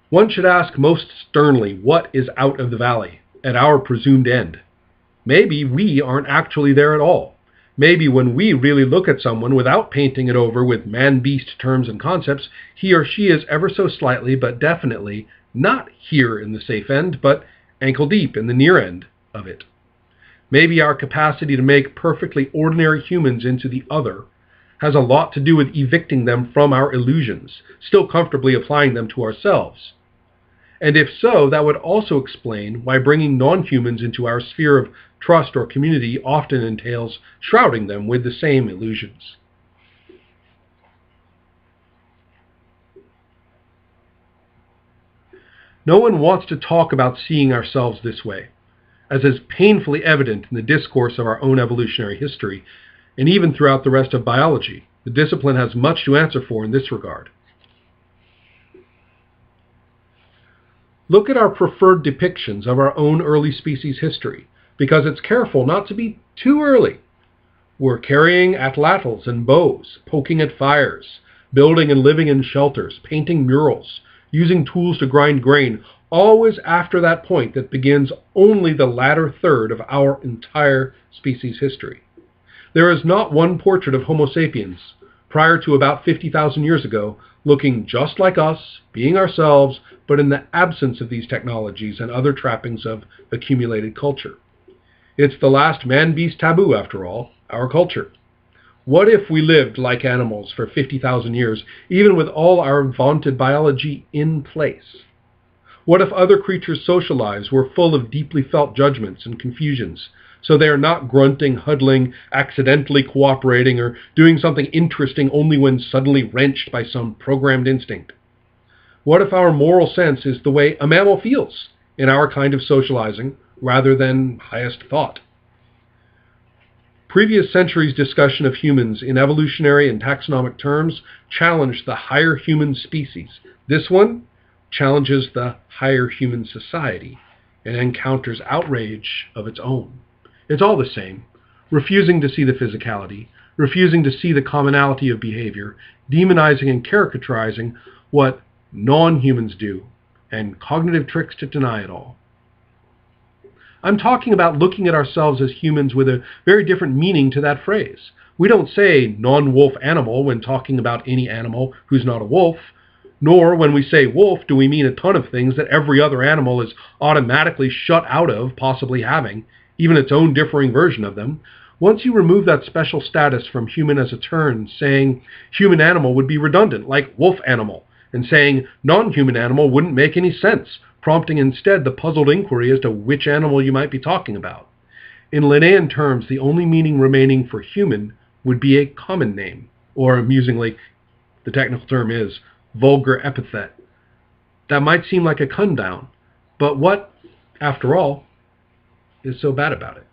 One should ask most sternly what is out of the valley, at our presumed end. Maybe we aren't actually there at all. Maybe when we really look at someone without painting it over with man-beast terms and concepts, he or she is ever so slightly but definitely not here in the safe end, but ankle-deep in the near end of it. Maybe our capacity to make perfectly ordinary humans into the other has a lot to do with evicting them from our illusions, still comfortably applying them to ourselves. And if so, that would also explain why bringing non-humans into our sphere of trust or community often entails shrouding them with the same illusions. No one wants to talk about seeing ourselves this way, as is painfully evident in the discourse of our own evolutionary history, and even throughout the rest of biology. The discipline has much to answer for in this regard. Look at our preferred depictions of our own early species history, because it's careful not to be too early. We're carrying atlatls and bows, poking at fires, building and living in shelters, painting murals, using tools to grind grain, always after that point that begins only the latter third of our entire species history. There is not one portrait of Homo sapiens, prior to about 50,000 years ago, looking just like us, being ourselves, but in the absence of these technologies and other trappings of accumulated culture. It's the last man-beast taboo, after all, our culture. What if we lived like animals for 50,000 years, even with all our vaunted biology in place? What if other creatures' social lives were full of deeply felt judgments and confusions, so they are not grunting, huddling, accidentally cooperating, or doing something interesting only when suddenly wrenched by some programmed instinct? What if our moral sense is the way a mammal feels in our kind of socializing, rather than highest thought? Previous centuries' discussion of humans in evolutionary and taxonomic terms challenged the higher human species. This one challenges the higher human society and encounters outrage of its own. It's all the same, refusing to see the physicality, refusing to see the commonality of behavior, demonizing and caricaturizing what non-humans do, and cognitive tricks to deny it all. I'm talking about looking at ourselves as humans with a very different meaning to that phrase. We don't say non-wolf animal when talking about any animal who's not a wolf, nor when we say wolf do we mean a ton of things that every other animal is automatically shut out of possibly having, even its own differing version of them. Once you remove that special status from human as a term, saying human animal would be redundant, like wolf animal, and saying non-human animal wouldn't make any sense, prompting instead the puzzled inquiry as to which animal you might be talking about. In Linnaean terms, the only meaning remaining for human would be a common name, or amusingly, the technical term is vulgar epithet. That might seem like a condown, but what, after all, is so bad about it?